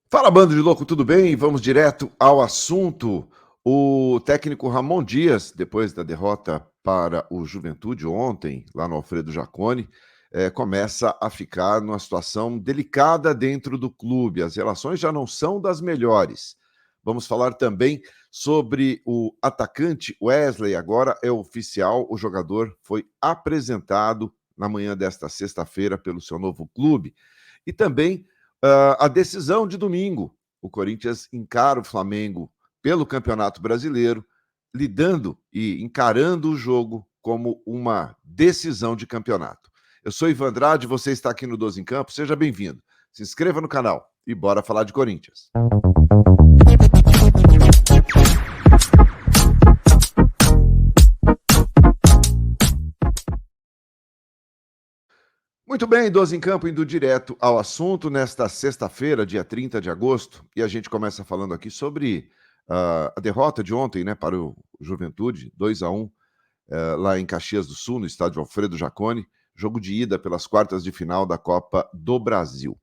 Fala, bando de louco, tudo bem? Vamos direto ao assunto. O técnico Ramon Dias, depois da derrota para o Juventude ontem, lá no Alfredo Jaconi, começa a ficar numa situação delicada dentro do clube. As relações já não são das melhores. Vamos falar também sobre o atacante Wesley. Agora é oficial, o jogador foi apresentado na manhã desta sexta-feira pelo seu novo clube. E também a decisão de domingo. O Corinthians encara o Flamengo pelo Campeonato Brasileiro, lidando e encarando o jogo como uma decisão de campeonato. Eu sou Ivan Andrade, você está aqui no 12 em Campo, seja bem-vindo. Se inscreva no canal e bora falar de Corinthians. Muito bem, 12 em Campo, indo direto ao assunto nesta sexta-feira, dia 30 de agosto, e a gente começa falando aqui sobre a derrota de ontem, né, para o Juventude, 2-1, lá em Caxias do Sul, no estádio Alfredo Jaconi, jogo de ida pelas quartas de final da Copa do Brasil.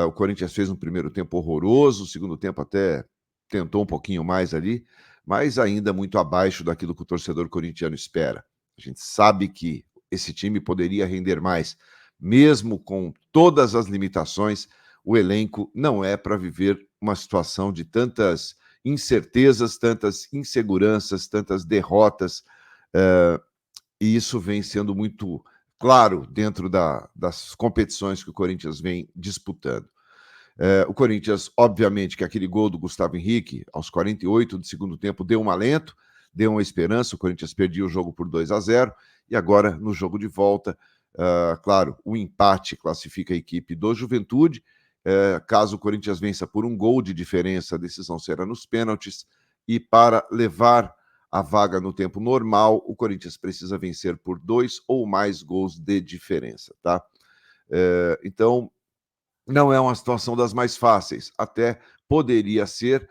O Corinthians fez um primeiro tempo horroroso, o segundo tempo até tentou um pouquinho mais ali, mas ainda muito abaixo daquilo que o torcedor corintiano espera. A gente sabe que esse time poderia render mais, mesmo com todas as limitações, o elenco não é para viver uma situação de tantas incertezas, tantas inseguranças, tantas derrotas, uh, e isso vem sendo muito claro dentro das competições que o Corinthians vem disputando. O Corinthians, obviamente, que aquele gol do Gustavo Henrique, aos 48 do segundo tempo, deu um alento, deu uma esperança. O Corinthians perdia o jogo por 2-0 e agora, no jogo de volta, claro, o empate classifica a equipe do Juventude. Caso o Corinthians vença por um gol de diferença, a decisão será nos pênaltis. E para levar a vaga no tempo normal, o Corinthians precisa vencer por 2 ou mais gols de diferença, tá? Então, não é uma situação das mais fáceis, até poderia ser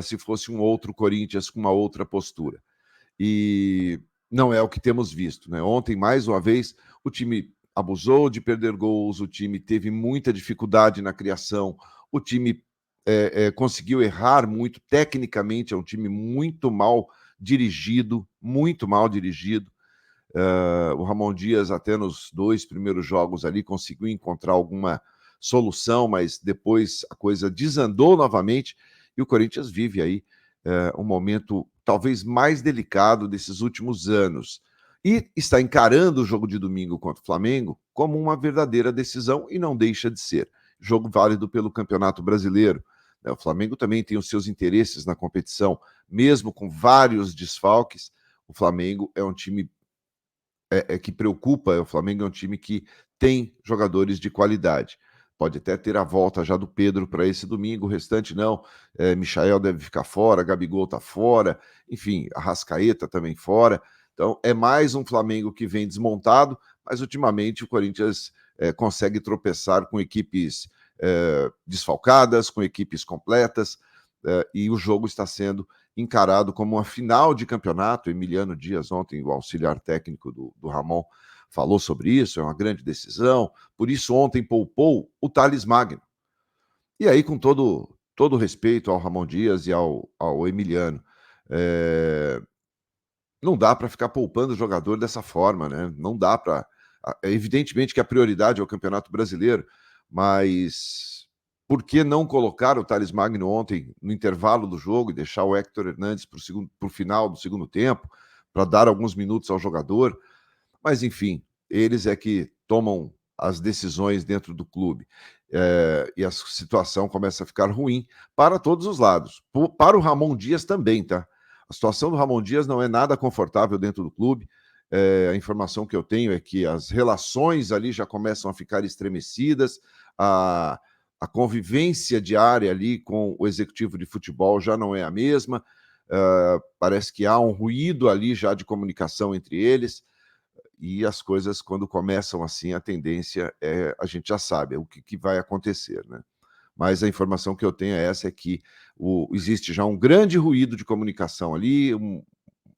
se fosse um outro Corinthians com uma outra postura. E não é o que temos visto, né? Ontem, mais uma vez, o time abusou de perder gols, o time teve muita dificuldade na criação, o time conseguiu errar muito, tecnicamente é um time muito mal dirigido, muito mal dirigido. O Ramon Dias, até nos 2 primeiros jogos ali, conseguiu encontrar alguma solução, mas depois a coisa desandou novamente e o Corinthians vive aí um momento talvez mais delicado desses últimos anos. E está encarando o jogo de domingo contra o Flamengo como uma verdadeira decisão e não deixa de ser. Jogo válido pelo Campeonato Brasileiro. O Flamengo também tem os seus interesses na competição, mesmo com vários desfalques. O Flamengo é um time que preocupa. O Flamengo é um time que tem jogadores de qualidade. Pode até ter a volta já do Pedro para esse domingo, o restante não. Michael deve ficar fora, Gabigol está fora, enfim, Arrascaeta também fora. Então, é mais um Flamengo que vem desmontado, mas ultimamente o Corinthians consegue tropeçar com equipes desfalcadas, com equipes completas, e o jogo está sendo encarado como uma final de campeonato. Emiliano Dias, ontem, o auxiliar técnico do Ramon, falou sobre isso, é uma grande decisão. Por isso, ontem poupou o Thales Magno. E aí, com todo respeito ao Ramon Dias e ao Emiliano, não dá para ficar poupando o jogador dessa forma, né? Não dá para. Evidentemente que a prioridade é o Campeonato Brasileiro, mas por que não colocar o Thales Magno ontem no intervalo do jogo e deixar o Héctor Hernandes para o final do segundo tempo, para dar alguns minutos ao jogador? Mas, enfim, eles é que tomam as decisões dentro do clube. E a situação começa a ficar ruim para todos os lados. Para o Ramon Dias também, tá? A situação do Ramon Dias não é nada confortável dentro do clube. A informação que eu tenho é que as relações ali já começam a ficar estremecidas, a convivência diária ali com o executivo de futebol já não é a mesma. Parece que há um ruído ali já de comunicação entre eles. E as coisas, quando começam assim, a tendência a gente já sabe o que vai acontecer, né? Mas a informação que eu tenho é essa, é que existe já um grande ruído de comunicação ali,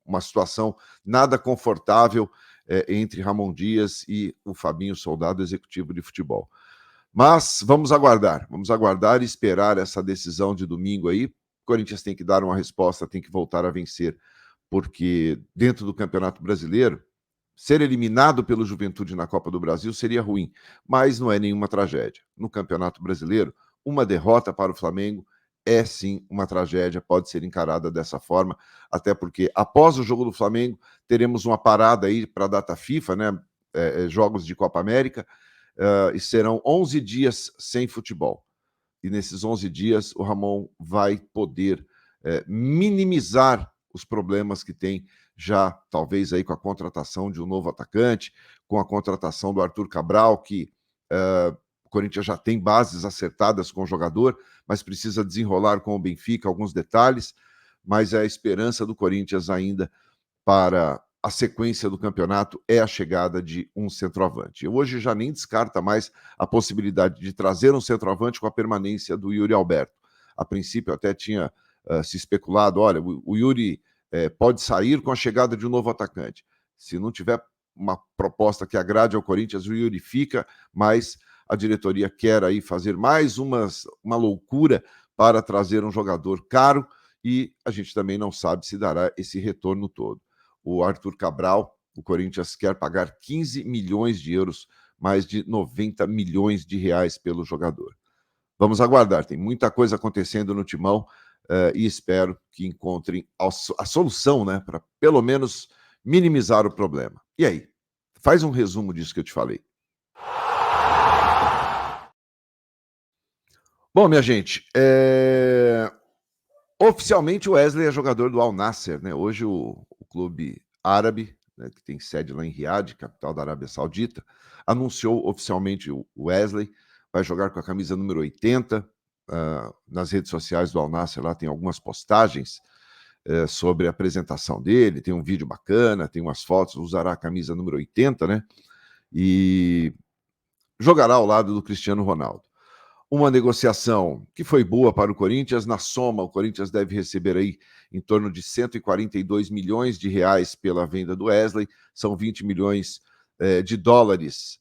uma situação nada confortável entre Ramon Dias e o Fabinho Soldado, executivo de futebol. Mas vamos aguardar e esperar essa decisão de domingo aí. O Corinthians tem que dar uma resposta, tem que voltar a vencer, porque dentro do Campeonato Brasileiro, ser eliminado pelo Juventude na Copa do Brasil seria ruim, mas não é nenhuma tragédia. No Campeonato Brasileiro, uma derrota para o Flamengo é sim uma tragédia, pode ser encarada dessa forma, até porque após o jogo do Flamengo, teremos uma parada aí para a data FIFA, né? Jogos de Copa América, e serão 11 dias sem futebol. E nesses 11 dias, o Ramon vai poder minimizar os problemas que tem já, talvez, aí com a contratação de um novo atacante, com a contratação do Arthur Cabral, que o Corinthians já tem bases acertadas com o jogador, mas precisa desenrolar com o Benfica alguns detalhes, mas é a esperança do Corinthians ainda para a sequência do campeonato é a chegada de um centroavante. Hoje já nem descarta mais a possibilidade de trazer um centroavante com a permanência do Yuri Alberto. A princípio até tinha se especulado, olha, o Yuri pode sair com a chegada de um novo atacante. Se não tiver uma proposta que agrade ao Corinthians, o Yuri fica, mas a diretoria quer aí fazer mais uma loucura para trazer um jogador caro e a gente também não sabe se dará esse retorno todo. O Arthur Cabral, o Corinthians quer pagar 15 milhões de euros, mais de 90 milhões de reais pelo jogador. Vamos aguardar, tem muita coisa acontecendo no Timão e espero que encontrem a solução, né, para pelo menos minimizar o problema. E aí? Faz um resumo disso que eu te falei. Bom, minha gente, oficialmente o Wesley é jogador do Al Nassr, né? Hoje o clube árabe, né, que tem sede lá em Riad, capital da Arábia Saudita, anunciou oficialmente o Wesley, vai jogar com a camisa número 80. Nas redes sociais do Al Nassr lá tem algumas postagens sobre a apresentação dele, tem um vídeo bacana, tem umas fotos, usará a camisa número 80, né? E jogará ao lado do Cristiano Ronaldo. Uma negociação que foi boa para o Corinthians. Na soma, o Corinthians deve receber aí em torno de 142 milhões de reais pela venda do Wesley. São 20 milhões de dólares,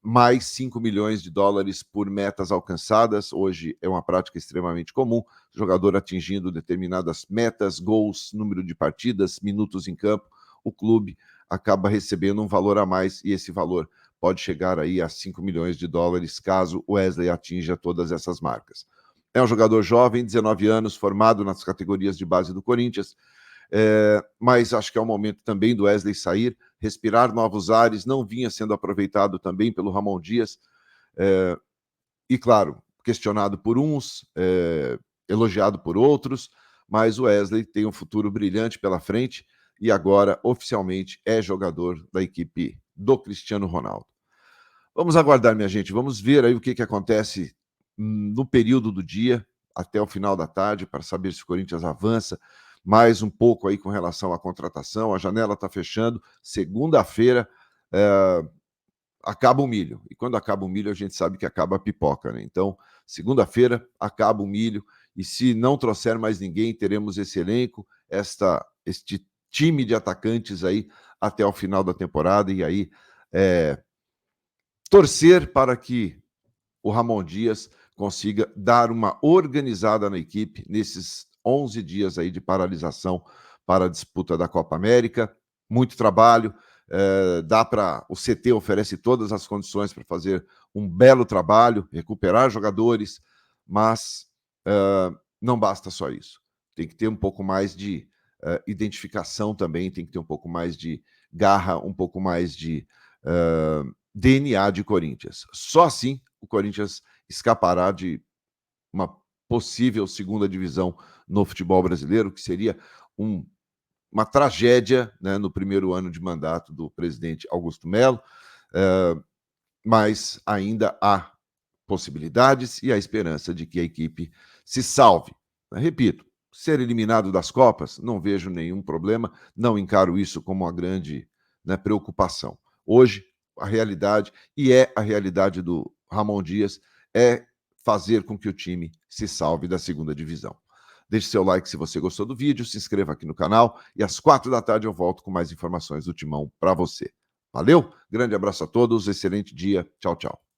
mais 5 milhões de dólares por metas alcançadas. Hoje é uma prática extremamente comum, o jogador atingindo determinadas metas, gols, número de partidas, minutos em campo. O clube acaba recebendo um valor a mais e esse valor pode chegar aí a 5 milhões de dólares caso o Wesley atinja todas essas marcas. É um jogador jovem, 19 anos, formado nas categorias de base do Corinthians, mas acho que é o momento também do Wesley sair, respirar novos ares, não vinha sendo aproveitado também pelo Ramon Dias, e claro, questionado por uns, elogiado por outros, mas o Wesley tem um futuro brilhante pela frente e agora oficialmente é jogador da equipe do Cristiano Ronaldo. Vamos aguardar, minha gente, vamos ver aí o que acontece no período do dia, até o final da tarde, para saber se o Corinthians avança mais um pouco aí com relação à contratação. A janela está fechando, segunda-feira acaba o milho, e quando acaba o milho a gente sabe que acaba a pipoca, né? Então, segunda-feira acaba o milho, e se não trouxer mais ninguém, teremos esse elenco, este time de atacantes aí até o final da temporada, e aí torcer para que o Ramon Dias consiga dar uma organizada na equipe nesses 11 dias aí de paralisação para a disputa da Copa América. Muito trabalho, o CT oferece todas as condições para fazer um belo trabalho, recuperar jogadores, mas não basta só isso. Tem que ter um pouco mais de identificação também, tem que ter um pouco mais de garra, um pouco mais de DNA de Corinthians. Só assim o Corinthians escapará de uma possível segunda divisão no futebol brasileiro, que seria uma tragédia, né, no primeiro ano de mandato do presidente Augusto Melo, mas ainda há possibilidades e a esperança de que a equipe se salve. Repito, ser eliminado das Copas, não vejo nenhum problema, não encaro isso como uma grande, né, preocupação. Hoje, a realidade, e é a realidade do Ramon Dias, é fazer com que o time se salve da segunda divisão. Deixe seu like se você gostou do vídeo, se inscreva aqui no canal e às 4 da tarde eu volto com mais informações do Timão para você. Valeu, grande abraço a todos, excelente dia, tchau, tchau.